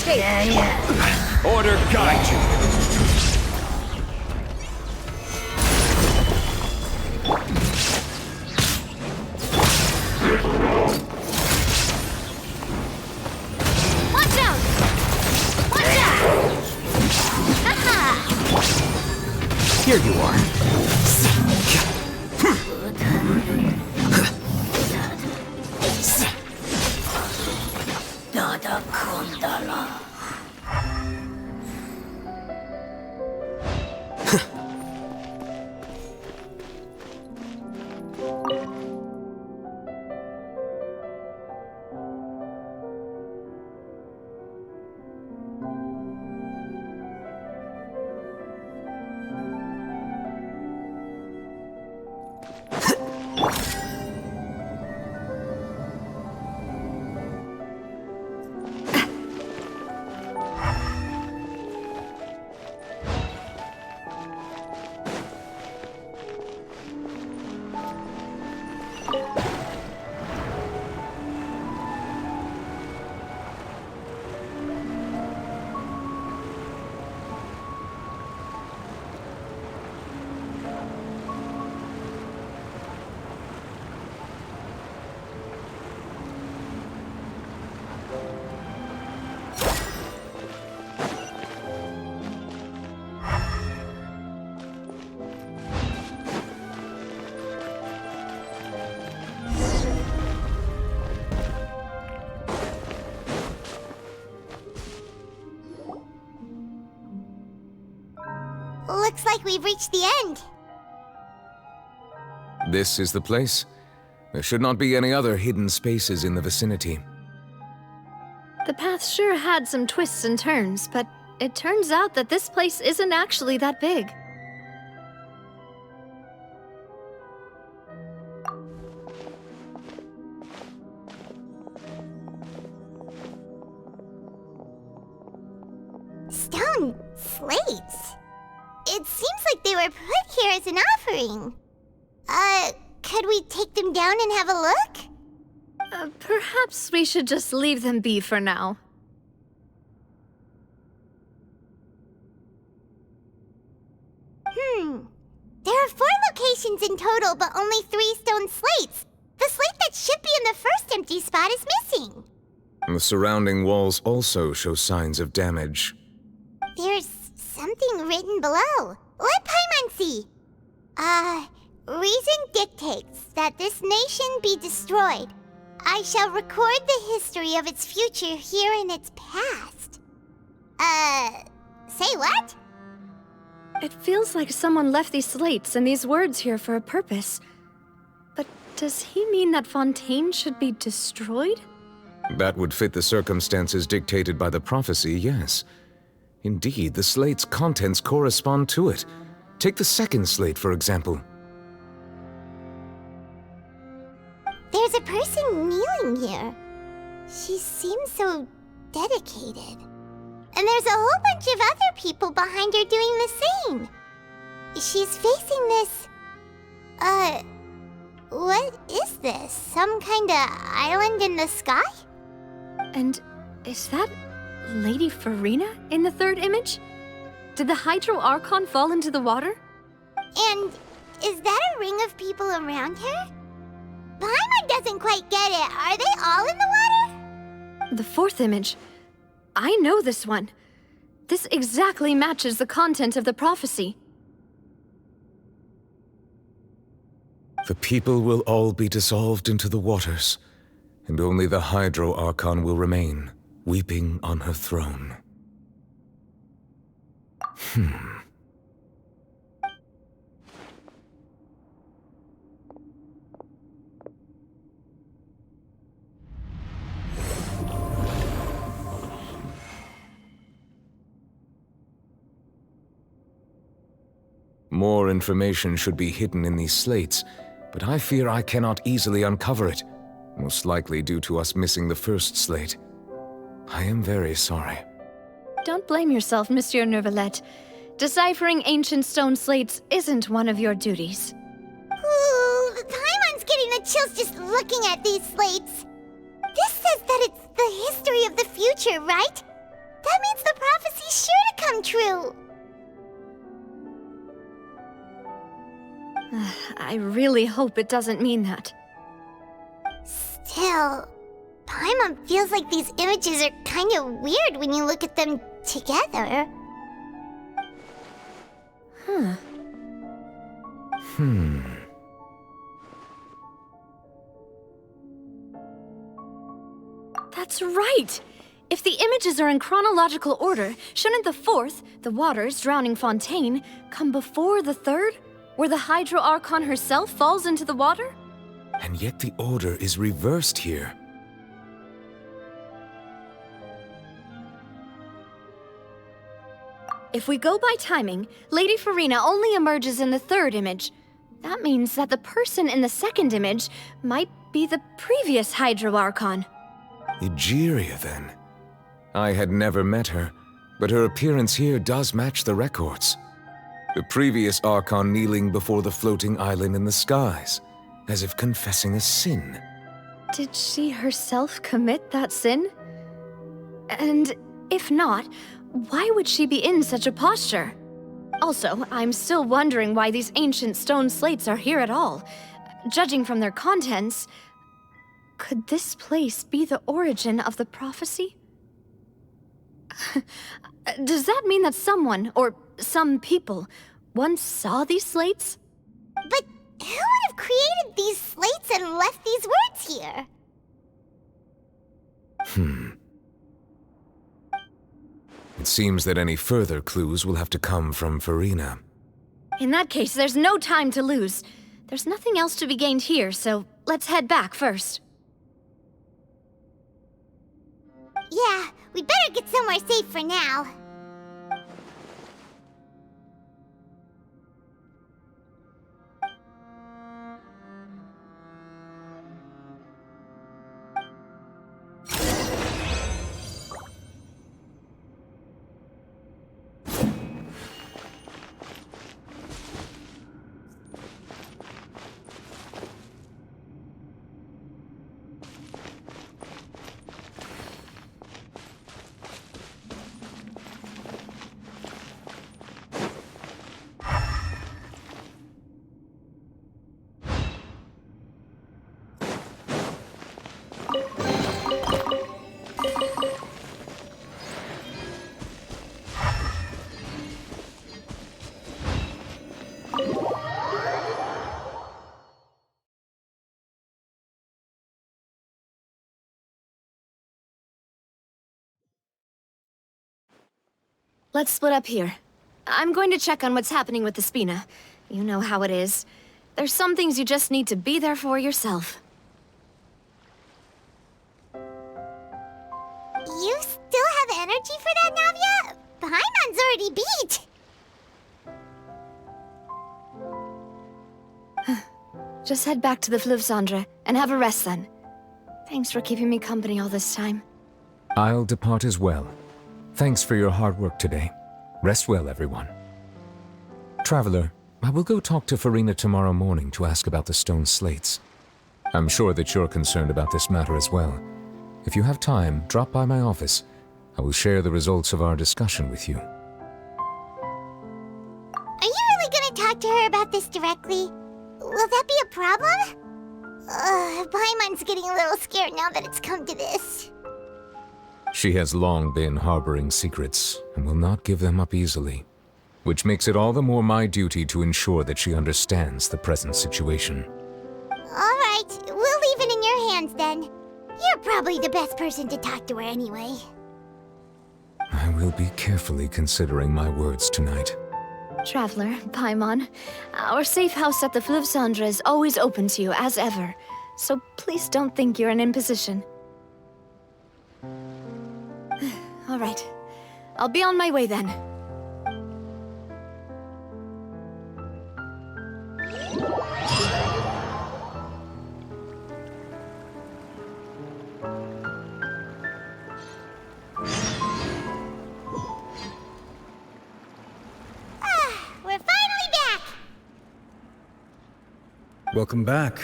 escape. Order guide you. Watch out! Watch out! Haha! Here you are. Looks like we've reached the end. This is the place. There should not be any other hidden spaces in the vicinity. The path sure had some twists and turns, but it turns out that this place isn't actually that big. Stone slates. It seems like they were put here as an offering. Could we take them down and have a look? Perhaps we should just leave them be for now. There are 4 locations in total, but only 3 stone slates. The slate that should be in the first empty spot is missing. The surrounding walls also show signs of damage. There's something written below. Let Paimon see. Reason dictates that this nation be destroyed. I shall record the history of its future here in its past. Say what? It feels like someone left these slates and these words here for a purpose. But does he mean that Fontaine should be destroyed? That would fit the circumstances dictated by the prophecy, yes. Indeed, the slate's contents correspond to it. Take the second slate, for example. There's a person kneeling here. She seems so dedicated. And there's a whole bunch of other people behind her doing the same. She's facing this... what is this? Some kind of island in the sky? And is that Lady Farina in the third image? Did the Hydro Archon fall into the water? And is that a ring of people around her? Paimon doesn't quite get it. Are they all in the water? The fourth image. I know this one. This exactly matches the content of the prophecy. The people will all be dissolved into the waters, and only the Hydro Archon will remain, weeping on her throne. More information should be hidden in these slates, but I fear I cannot easily uncover it, most likely due to us missing the first slate. I am very sorry. Don't blame yourself, Monsieur Neuvillette. Deciphering ancient stone slates isn't one of your duties. Ooh, Paimon's getting the chills just looking at these slates. This says that it's the history of the future, right? That means the prophecy's sure to come true! I really hope it doesn't mean that. Still, Paimon feels like these images are kinda weird when you look at them together. That's right! If the images are in chronological order, shouldn't the fourth, the waters drowning Fontaine, come before the third, where the Hydro Archon herself falls into the water? And yet the order is reversed here. If we go by timing, Lady Farina only emerges in the third image. That means that the person in the second image might be the previous Hydro Archon. Egeria, then. I had never met her, but her appearance here does match the records. The previous Archon kneeling before the floating island in the skies, as if confessing a sin. Did she herself commit that sin? And if not, why would she be in such a posture? Also, I'm still wondering why these ancient stone slates are here at all. Judging from their contents, could this place be the origin of the prophecy? Does that mean that someone, or some people, once saw these slates? But who would have created these slates and left these words here? It seems that any further clues will have to come from Farina. In that case, there's no time to lose. There's nothing else to be gained here, so let's head back first. Yeah, we'd better get somewhere safe for now. Let's split up here. I'm going to check on what's happening with the Spina. You know how it is. There's some things you just need to be there for yourself. You still have energy for that, Navia? Paimon's already beat! Just head back to the Fleuve Cendre and have a rest then. Thanks for keeping me company all this time. I'll depart as well. Thanks for your hard work today. Rest well, everyone. Traveler, I will go talk to Farina tomorrow morning to ask about the stone slates. I'm sure that you're concerned about this matter as well. If you have time, drop by my office. I will share the results of our discussion with you. Are you really gonna talk to her about this directly? Will that be a problem? Paimon's getting a little scared now that it's come to this. She has long been harboring secrets, and will not give them up easily, which makes it all the more my duty to ensure that she understands the present situation. Alright, we'll leave it in your hands then. You're probably the best person to talk to her anyway. I will be carefully considering my words tonight. Traveler, Paimon, our safe house at the Fleuve Cendre is always open to you, as ever. So please don't think you're an imposition. All right. I'll be on my way then. We're finally back! Welcome back.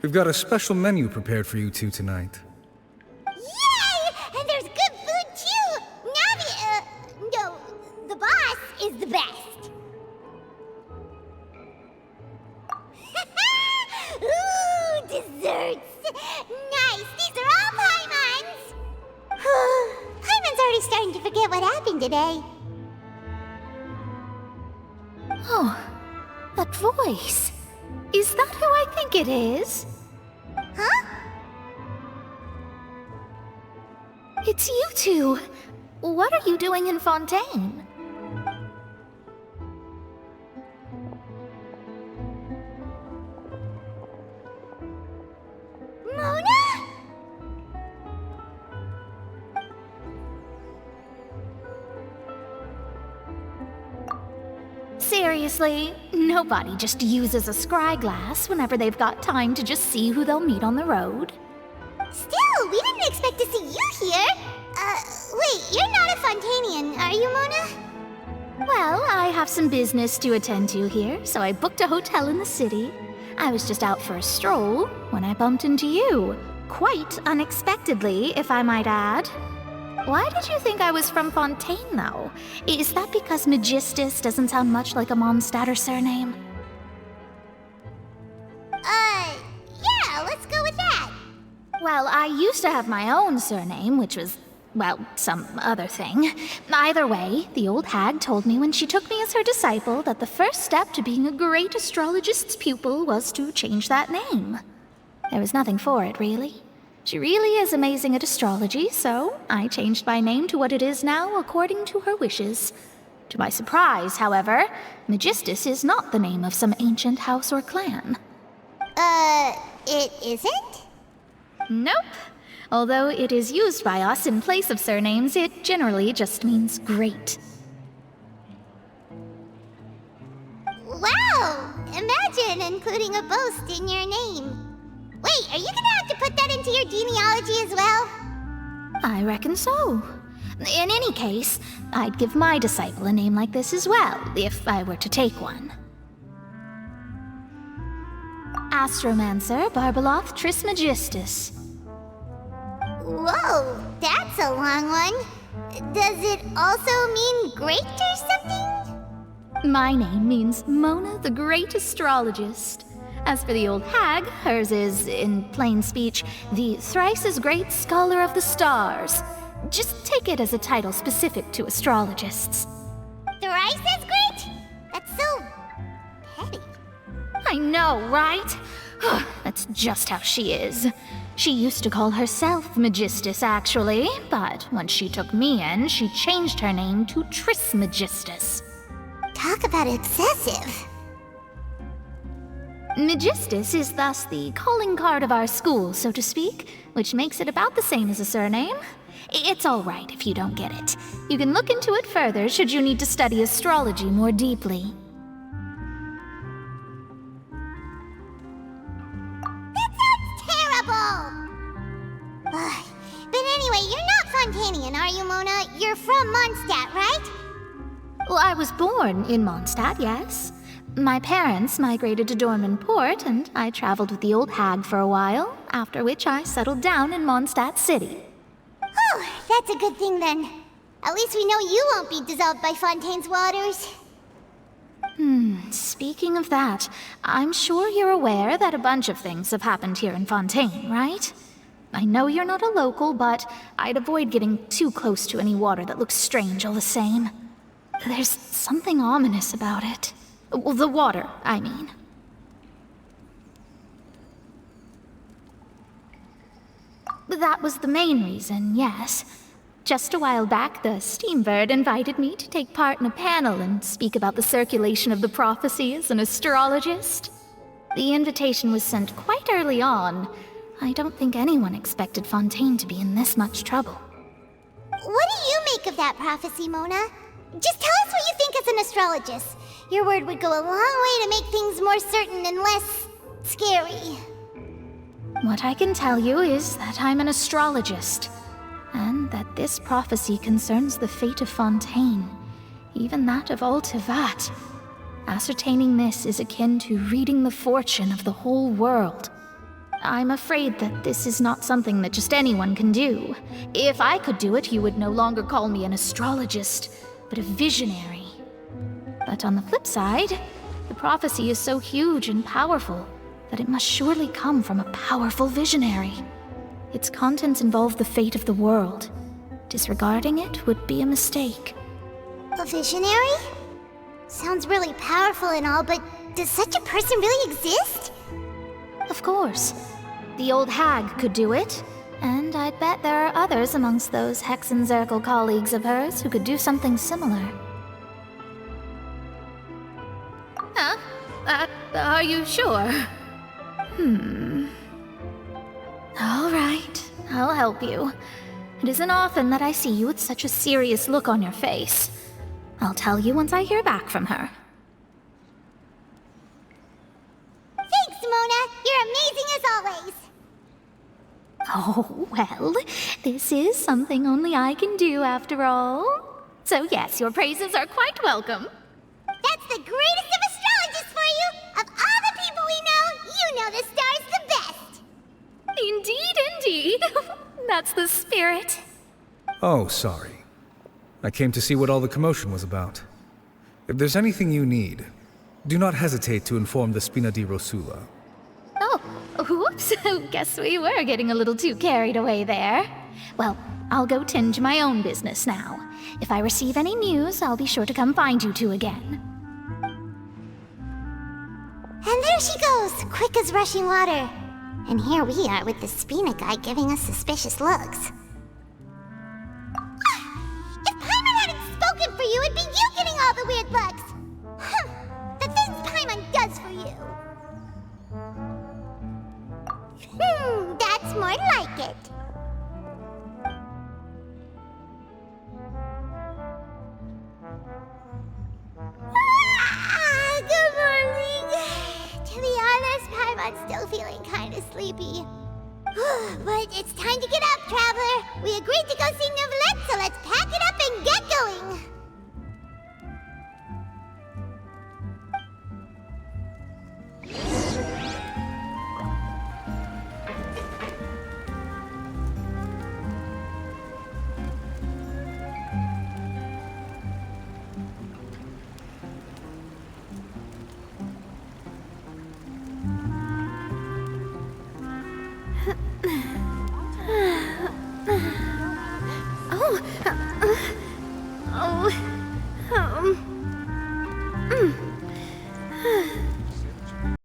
We've got a special menu prepared for you two tonight. Yay! And there's good food too! Navi desserts! Nice! These are all Paimon's! Paimon's already starting to forget what happened today. Oh, that voice. Is that who I think it is? Huh? It's you two. What are you doing in Fontaine? Mona? Seriously, nobody just uses a scry glass whenever they've got time to just see who they'll meet on the road. Still, we didn't expect to see you here. Wait, you're not a Fontanian, are you, Mona? Well, I have some business to attend to here, so I booked a hotel in the city. I was just out for a stroll when I bumped into you. Quite unexpectedly, if I might add. Why did you think I was from Fontaine, though? Is that because Magistus doesn't sound much like a Mondstadter surname? Yeah, let's go with that. Well, I used to have my own surname, which was, well, some other thing. Either way, the old hag told me when she took me as her disciple that the first step to being a great astrologist's pupil was to change that name. There was nothing for it, really. She really is amazing at astrology, so I changed my name to what it is now according to her wishes. To my surprise, however, Magistus is not the name of some ancient house or clan. It isn't? Nope. Although it is used by us in place of surnames, it generally just means great. Wow! Imagine including a boast in your name. Wait, are you gonna have to put that into your genealogy as well? I reckon so. In any case, I'd give my disciple a name like this as well, if I were to take one. Astromancer Barbeloth Trismegistus. Whoa, that's a long one. Does it also mean great or something? My name means Mona the Great Astrologist. As for the old hag, hers is, in plain speech, the thrice-as-great Scholar of the Stars. Just take it as a title specific to astrologists. Thrice as great? That's so petty. I know, right? That's just how she is. She used to call herself Magistus, actually, but once she took me in, she changed her name to Trismegistus. Talk about excessive. Magistus is thus the calling card of our school, so to speak, which makes it about the same as a surname. It's all right if you don't get it. You can look into it further should you need to study astrology more deeply. That sounds terrible! But anyway, you're not Fontanian, are you, Mona? You're from Mondstadt, right? Well, I was born in Mondstadt, yes. My parents migrated to Dorman Port, and I traveled with the old hag for a while, after which I settled down in Mondstadt City. Oh, that's a good thing then. At least we know you won't be dissolved by Fontaine's waters. Speaking of that, I'm sure you're aware that a bunch of things have happened here in Fontaine, right? I know you're not a local, but I'd avoid getting too close to any water that looks strange all the same. There's something ominous about it. Well, the water, I mean. That was the main reason, yes. Just a while back, the Steambird invited me to take part in a panel and speak about the circulation of the prophecy as an astrologist. The invitation was sent quite early on. I don't think anyone expected Fontaine to be in this much trouble. What do you make of that prophecy, Mona? Just tell us what you think as an astrologist. Your word would go a long way to make things more certain and less scary. What I can tell you is that I'm an astrologist, and that this prophecy concerns the fate of Fontaine, even that of all Tevat. Ascertaining this is akin to reading the fortune of the whole world. I'm afraid that this is not something that just anyone can do. If I could do it, you would no longer call me an astrologist, but a visionary. But on the flip side, the prophecy is so huge and powerful that it must surely come from a powerful visionary. Its contents involve the fate of the world. Disregarding it would be a mistake. A visionary? Sounds really powerful and all, but does such a person really exist? Of course. The old hag could do it. And I'd bet there are others amongst those Hexenzirkel colleagues of hers who could do something similar. Huh? Are you sure? All right, I'll help you. It isn't often that I see you with such a serious look on your face. I'll tell you once I hear back from her. Thanks, Mona! You're amazing as always! Oh, well, this is something only I can do after all. So yes, your praises are quite welcome. That's the greatest of astrologists for you! Of all the people we know, you know the star's the best! Indeed, indeed. That's the spirit. Oh, sorry. I came to see what all the commotion was about. If there's anything you need, do not hesitate to inform the Spina di Rosula. Oh, whoops. Guess we were getting a little too carried away there. Well, I'll go tend to my own business now. If I receive any news, I'll be sure to come find you two again. And there she goes, quick as rushing water. And here we are with the Spina guy giving us suspicious looks. If Paimon hadn't spoken for you, it'd be you getting all the weird looks! The things Paimon does for you! That's more like it. Good morning. To be honest, Paimon's still feeling kind of sleepy. But it's time to get up, Traveler. We agreed to go see Neuvillette, so let's pack it up and get going.